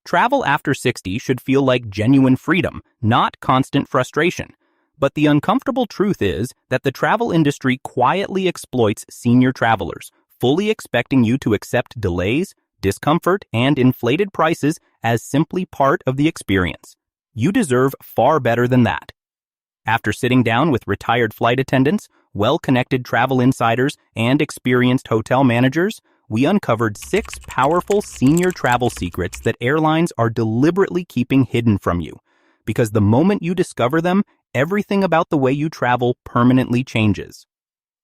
Travel after 60 should feel like genuine freedom, not constant frustration. But the uncomfortable truth is that the travel industry quietly exploits senior travelers, fully expecting you to accept delays, discomfort, and inflated prices as simply part of the experience. You deserve far better than that. After sitting down with retired flight attendants, well-connected travel insiders, and experienced hotel managers, we uncovered 6 powerful senior travel secrets that airlines are deliberately keeping hidden from you. Because the moment you discover them, everything about the way you travel permanently changes.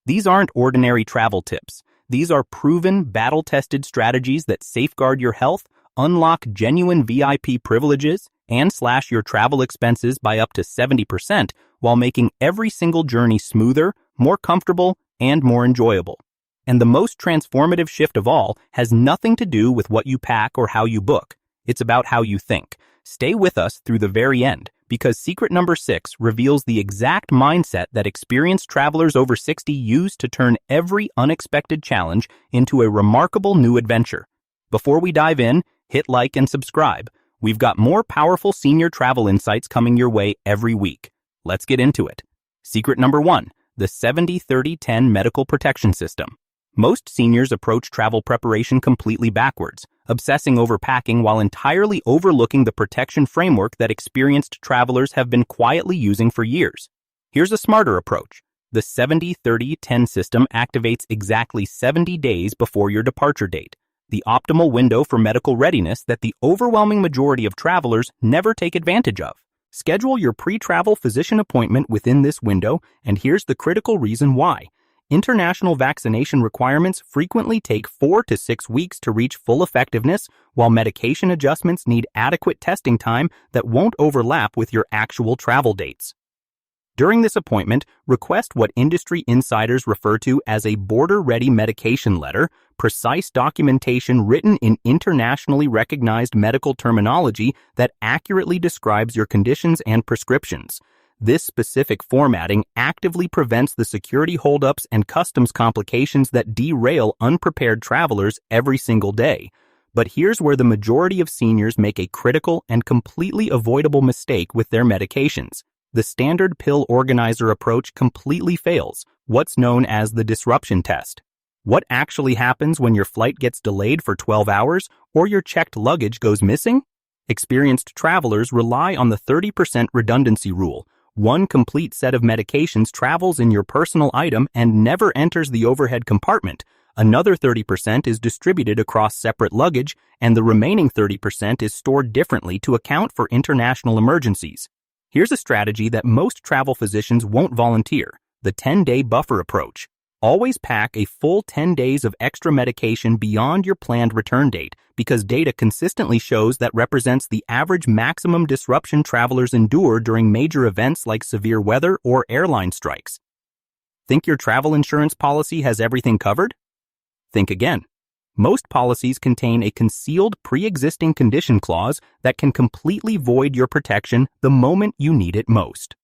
These aren't ordinary travel tips. These are proven, battle-tested strategies that safeguard your health, unlock genuine VIP privileges, and slash your travel expenses by up to 70% while making every single journey smoother, more comfortable, and more enjoyable. And the most transformative shift of all has nothing to do with what you pack or how you book. It's about how you think. Stay with us through the very end, because secret number 6 reveals the exact mindset that experienced travelers over 60 use to turn every unexpected challenge into a remarkable new adventure. Before we dive in, hit like and subscribe. We've got more powerful senior travel insights coming your way every week. Let's get into it. Secret number 1, the 70-30-10 medical protection system. Most seniors approach travel preparation completely backwards, obsessing over packing while entirely overlooking the protection framework that experienced travelers have been quietly using for years. Here's a smarter approach. The 70-30-10 system activates exactly 70 days before your departure date, the optimal window for medical readiness that the overwhelming majority of travelers never take advantage of. Schedule your pre-travel physician appointment within this window, and here's the critical reason why. International vaccination requirements frequently take 4 to 6 weeks to reach full effectiveness, while medication adjustments need adequate testing time that won't overlap with your actual travel dates. During this appointment, request what industry insiders refer to as a border-ready medication letter, precise documentation written in internationally recognized medical terminology that accurately describes your conditions and prescriptions. This specific formatting actively prevents the security holdups and customs complications that derail unprepared travelers every single day. But here's where the majority of seniors make a critical and completely avoidable mistake with their medications. The standard pill organizer approach completely fails, what's known as the disruption test. What actually happens when your flight gets delayed for 12 hours or your checked luggage goes missing? Experienced travelers rely on the 30% redundancy rule. One complete set of medications travels in your personal item and never enters the overhead compartment. Another 30% is distributed across separate luggage, and the remaining 30% is stored differently to account for international emergencies. Here's a strategy that most travel physicians won't volunteer: the 10-day buffer approach. Always pack a full 10 days of extra medication beyond your planned return date, because data consistently shows that represents the average maximum disruption travelers endure during major events like severe weather or airline strikes. Think your travel insurance policy has everything covered? Think again. Most policies contain a concealed pre-existing condition clause that can completely void your protection the moment you need it most.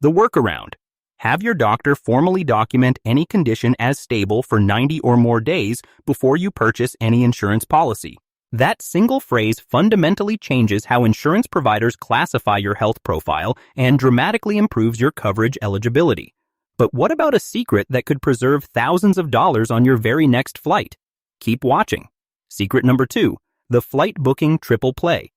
The workaround. Have your doctor formally document any condition as stable for 90 or more days before you purchase any insurance policy. That single phrase fundamentally changes how insurance providers classify your health profile and dramatically improves your coverage eligibility. But what about a secret that could preserve thousands of dollars on your very next flight? Keep watching. Secret number 2, the flight booking triple play.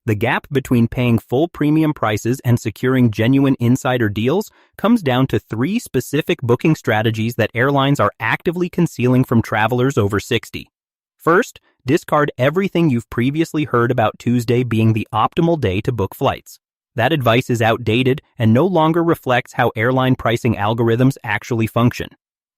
The gap between paying full premium prices and securing genuine insider deals comes down to 3 specific booking strategies that airlines are actively concealing from travelers over 60. First, discard everything you've previously heard about Tuesday being the optimal day to book flights. That advice is outdated and no longer reflects how airline pricing algorithms actually function.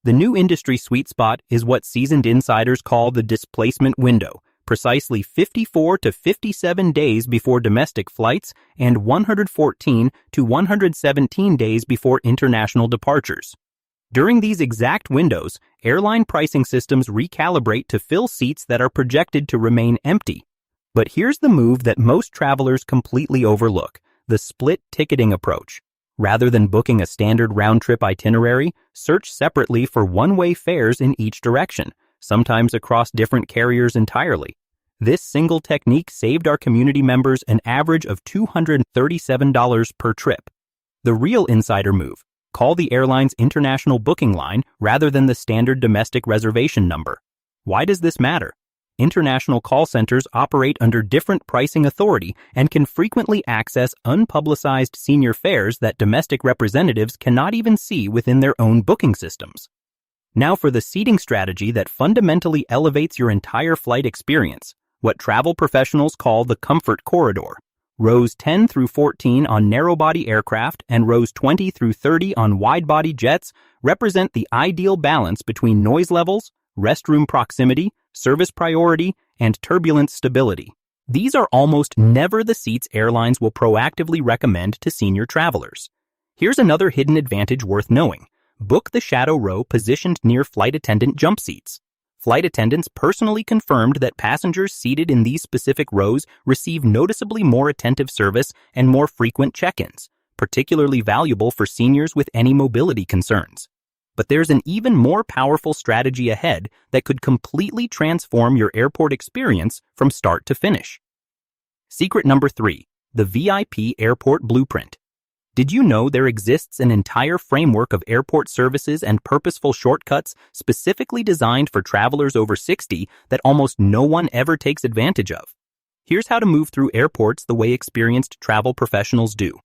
The new industry sweet spot is what seasoned insiders call the displacement window, precisely 54 to 57 days before domestic flights and 114 to 117 days before international departures. During these exact windows, airline pricing systems recalibrate to fill seats that are projected to remain empty. But here's the move that most travelers completely overlook: the split ticketing approach. Rather than booking a standard round-trip itinerary, search separately for one-way fares in each direction, sometimes across different carriers entirely. This single technique saved our community members an average of $237 per trip. The real insider move: call the airline's international booking line rather than the standard domestic reservation number. Why does this matter? International call centers operate under different pricing authority and can frequently access unpublicized senior fares that domestic representatives cannot even see within their own booking systems. Now for the seating strategy that fundamentally elevates your entire flight experience, what travel professionals call the comfort corridor. Rows 10 through 14 on narrow-body aircraft and rows 20 through 30 on wide-body jets represent the ideal balance between noise levels, restroom proximity, service priority, and turbulence stability. These are almost never the seats airlines will proactively recommend to senior travelers. Here's another hidden advantage worth knowing. Book the shadow row positioned near flight attendant jump seats. Flight attendants personally confirmed that passengers seated in these specific rows receive noticeably more attentive service and more frequent check-ins, particularly valuable for seniors with any mobility concerns. But there's an even more powerful strategy ahead that could completely transform your airport experience from start to finish. Secret number 3, the VIP Airport Blueprint. Did you know there exists an entire framework of airport services and purposeful shortcuts specifically designed for travelers over 60 that almost no one ever takes advantage of? Here's how to move through airports the way experienced travel professionals do.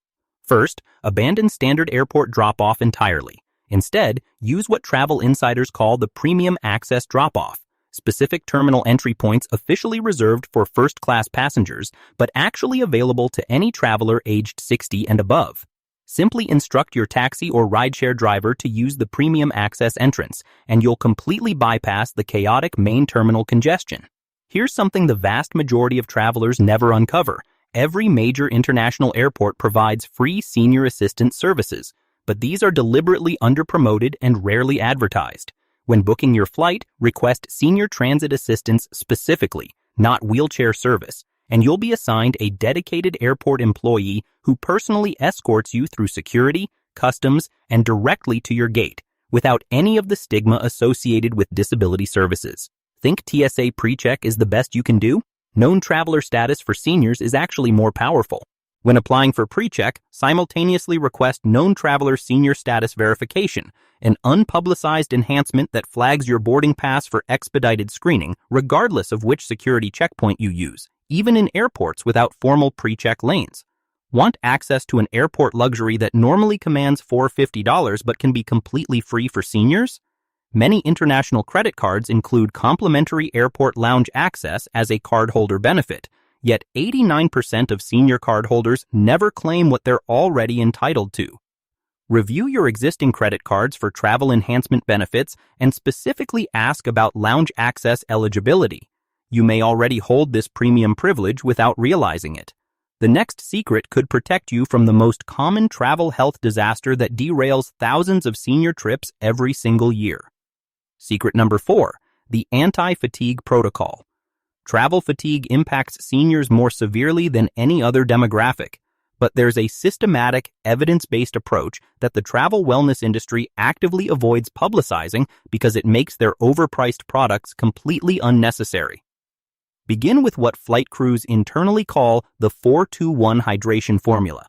First, abandon standard airport drop-off entirely. Instead, use what travel insiders call the premium access drop-off, specific terminal entry points officially reserved for first-class passengers, but actually available to any traveler aged 60 and above. Simply instruct your taxi or rideshare driver to use the premium access entrance, and you'll completely bypass the chaotic main terminal congestion. Here's something the vast majority of travelers never uncover. Every major international airport provides free senior assistance services, but these are deliberately underpromoted and rarely advertised. When booking your flight, request senior transit assistance specifically, not wheelchair service, and you'll be assigned a dedicated airport employee who personally escorts you through security, customs, and directly to your gate, without any of the stigma associated with disability services. Think TSA PreCheck is the best you can do? Known traveler status for seniors is actually more powerful. When applying for PreCheck, simultaneously request known traveler senior status verification, an unpublicized enhancement that flags your boarding pass for expedited screening, regardless of which security checkpoint you use, even in airports without formal PreCheck lanes. Want access to an airport luxury that normally commands $450 but can be completely free for seniors? Many international credit cards include complimentary airport lounge access as a cardholder benefit, yet 89% of senior cardholders never claim what they're already entitled to. Review your existing credit cards for travel enhancement benefits and specifically ask about lounge access eligibility. You may already hold this premium privilege without realizing it. The next secret could protect you from the most common travel health disaster that derails thousands of senior trips every single year. Secret number 4, the anti-fatigue protocol. Travel fatigue impacts seniors more severely than any other demographic, but there's a systematic, evidence-based approach that the travel wellness industry actively avoids publicizing because it makes their overpriced products completely unnecessary. Begin with what flight crews internally call the 4-2-1 hydration formula.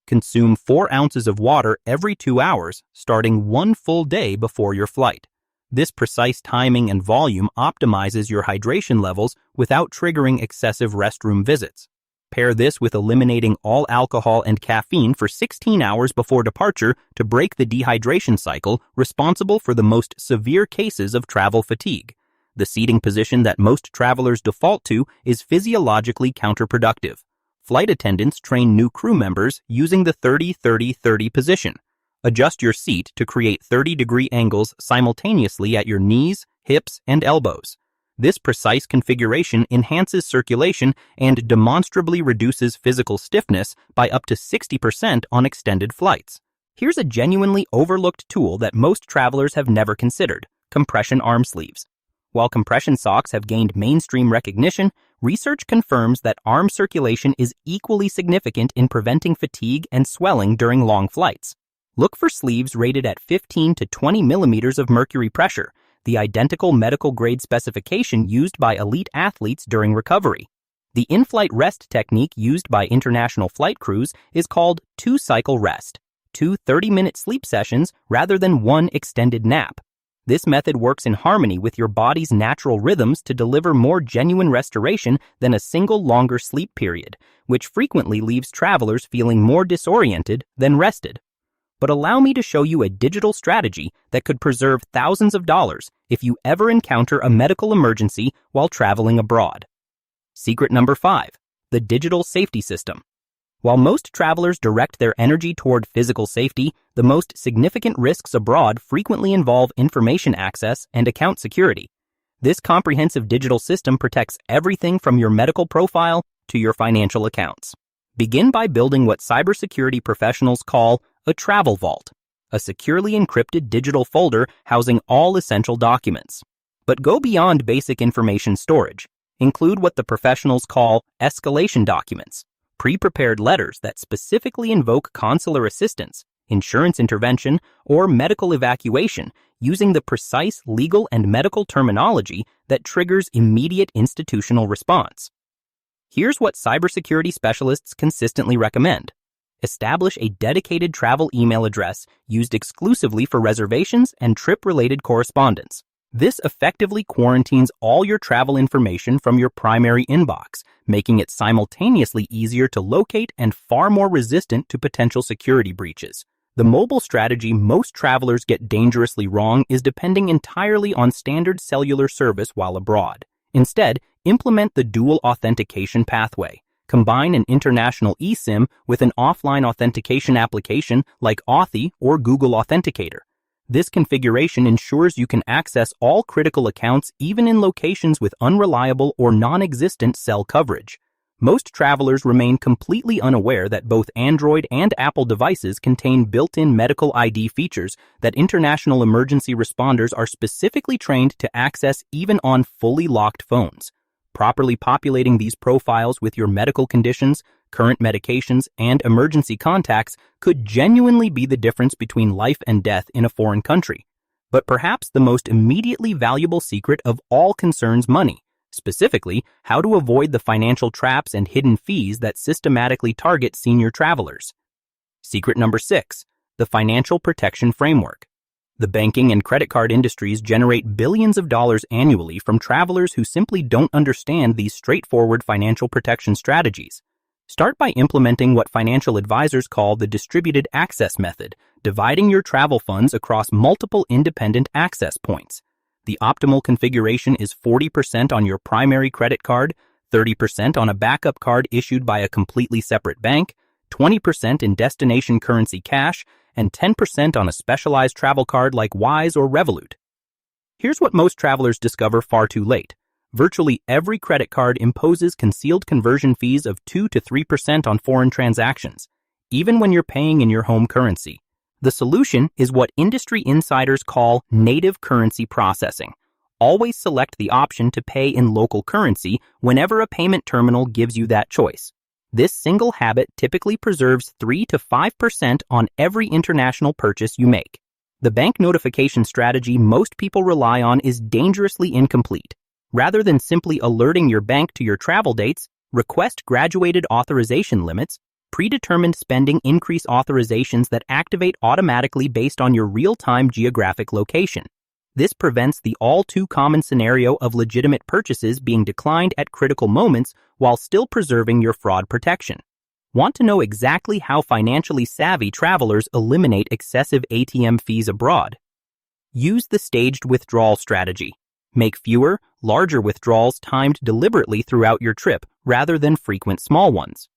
Consume 4 ounces of water every 2 hours, starting 1 full day before your flight. This precise timing and volume optimizes your hydration levels without triggering excessive restroom visits. Pair this with eliminating all alcohol and caffeine for 16 hours before departure to break the dehydration cycle responsible for the most severe cases of travel fatigue. The seating position that most travelers default to is physiologically counterproductive. Flight attendants train new crew members using the 30-30-30 position. Adjust your seat to create 30-degree angles simultaneously at your knees, hips, and elbows. This precise configuration enhances circulation and demonstrably reduces physical stiffness by up to 60% on extended flights. Here's a genuinely overlooked tool that most travelers have never considered: compression arm sleeves. While compression socks have gained mainstream recognition, research confirms that arm circulation is equally significant in preventing fatigue and swelling during long flights. Look for sleeves rated at 15 to 20 millimeters of mercury pressure. the identical medical-grade specification used by elite athletes during recovery. The in-flight rest technique used by international flight crews is called 2-cycle rest, 2 30-minute sleep sessions rather than one extended nap. This method works in harmony with your body's natural rhythms to deliver more genuine restoration than a single longer sleep period, which frequently leaves travelers feeling more disoriented than rested. But allow me to show you a digital strategy that could preserve thousands of dollars if you ever encounter a medical emergency while traveling abroad. Secret number 5, the digital safety system. While most travelers direct their energy toward physical safety, the most significant risks abroad frequently involve information access and account security. This comprehensive digital system protects everything from your medical profile to your financial accounts. Begin by building what cybersecurity professionals call a travel vault, a securely encrypted digital folder housing all essential documents. But go beyond basic information storage. Include what the professionals call escalation documents, pre-prepared letters that specifically invoke consular assistance, insurance intervention, or medical evacuation using the precise legal and medical terminology that triggers immediate institutional response. Here's what cybersecurity specialists consistently recommend. Establish a dedicated travel email address used exclusively for reservations and trip-related correspondence. This effectively quarantines all your travel information from your primary inbox, making it simultaneously easier to locate and far more resistant to potential security breaches. The mobile strategy most travelers get dangerously wrong is depending entirely on standard cellular service while abroad. Instead, implement the dual authentication pathway. Combine an international eSIM with an offline authentication application like Authy or Google Authenticator. This configuration ensures you can access all critical accounts even in locations with unreliable or non-existent cell coverage. Most travelers remain completely unaware that both Android and Apple devices contain built-in medical ID features that international emergency responders are specifically trained to access even on fully locked phones. Properly populating these profiles with your medical conditions, current medications, and emergency contacts could genuinely be the difference between life and death in a foreign country. But perhaps the most immediately valuable secret of all concerns money, specifically how to avoid the financial traps and hidden fees that systematically target senior travelers. Secret number 6, the financial protection framework. The banking and credit card industries generate billions of dollars annually from travelers who simply don't understand these straightforward financial protection strategies. Start by implementing what financial advisors call the distributed access method, dividing your travel funds across multiple independent access points. The optimal configuration is 40% on your primary credit card, 30% on a backup card issued by a completely separate bank, 20% in destination currency cash, and 10% on a specialized travel card like Wise or Revolut. Here's what most travelers discover far too late. Virtually every credit card imposes concealed conversion fees of 2 to 3% on foreign transactions, even when you're paying in your home currency. The solution is what industry insiders call native currency processing. Always select the option to pay in local currency whenever a payment terminal gives you that choice. This single habit typically preserves 3 to 5% on every international purchase you make. The bank notification strategy most people rely on is dangerously incomplete. Rather than simply alerting your bank to your travel dates, request graduated authorization limits, predetermined spending increase authorizations that activate automatically based on your real-time geographic location. This prevents the all-too-common scenario of legitimate purchases being declined at critical moments while still preserving your fraud protection. Want to know exactly how financially savvy travelers eliminate excessive ATM fees abroad? Use the staged withdrawal strategy. Make fewer, larger withdrawals timed deliberately throughout your trip rather than frequent small ones.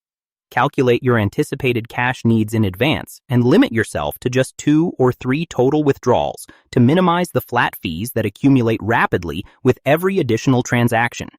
Calculate your anticipated cash needs in advance and limit yourself to just 2 or 3 total withdrawals to minimize the flat fees that accumulate rapidly with every additional transaction.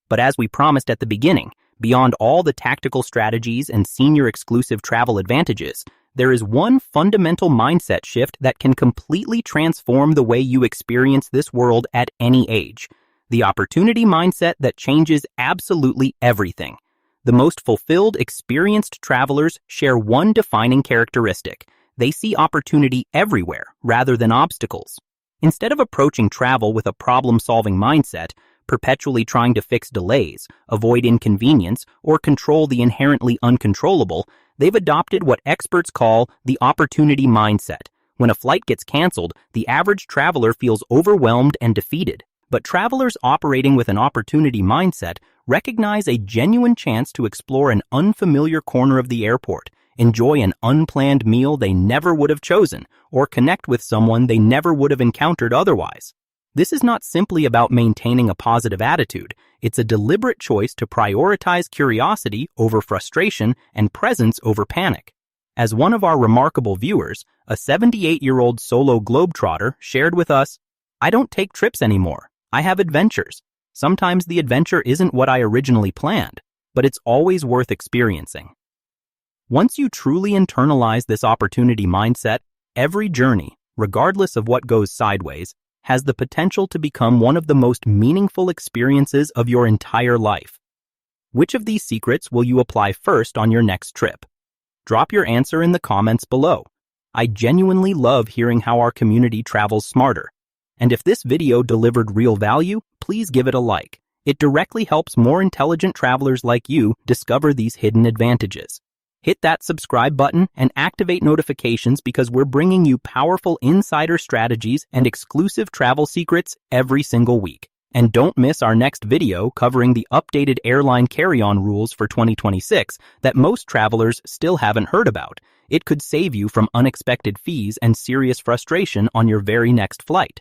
But as we promised at the beginning, beyond all the tactical strategies and senior exclusive travel advantages, there is one fundamental mindset shift that can completely transform the way you experience this world at any age. The opportunity mindset that changes absolutely everything. The most fulfilled, experienced travelers share one defining characteristic. They see opportunity everywhere rather than obstacles. Instead of approaching travel with a problem-solving mindset, perpetually trying to fix delays, avoid inconvenience, or control the inherently uncontrollable, they've adopted what experts call the opportunity mindset. When a flight gets canceled, the average traveler feels overwhelmed and defeated. But travelers operating with an opportunity mindset recognize a genuine chance to explore an unfamiliar corner of the airport, enjoy an unplanned meal they never would have chosen, or connect with someone they never would have encountered otherwise. This is not simply about maintaining a positive attitude. It's a deliberate choice to prioritize curiosity over frustration and presence over panic. As one of our remarkable viewers, a 78-year-old solo globetrotter, shared with us, "I don't take trips anymore. I have adventures. Sometimes the adventure isn't what I originally planned, but it's always worth experiencing." Once you truly internalize this opportunity mindset, every journey, regardless of what goes sideways, has the potential to become one of the most meaningful experiences of your entire life. Which of these secrets will you apply first on your next trip? Drop your answer in the comments below. I genuinely love hearing how our community travels smarter. And if this video delivered real value, please give it a like. It directly helps more intelligent travelers like you discover these hidden advantages. Hit that subscribe button and activate notifications because we're bringing you powerful insider strategies and exclusive travel secrets every single week. And don't miss our next video covering the updated airline carry-on rules for 2026 that most travelers still haven't heard about. It could save you from unexpected fees and serious frustration on your very next flight.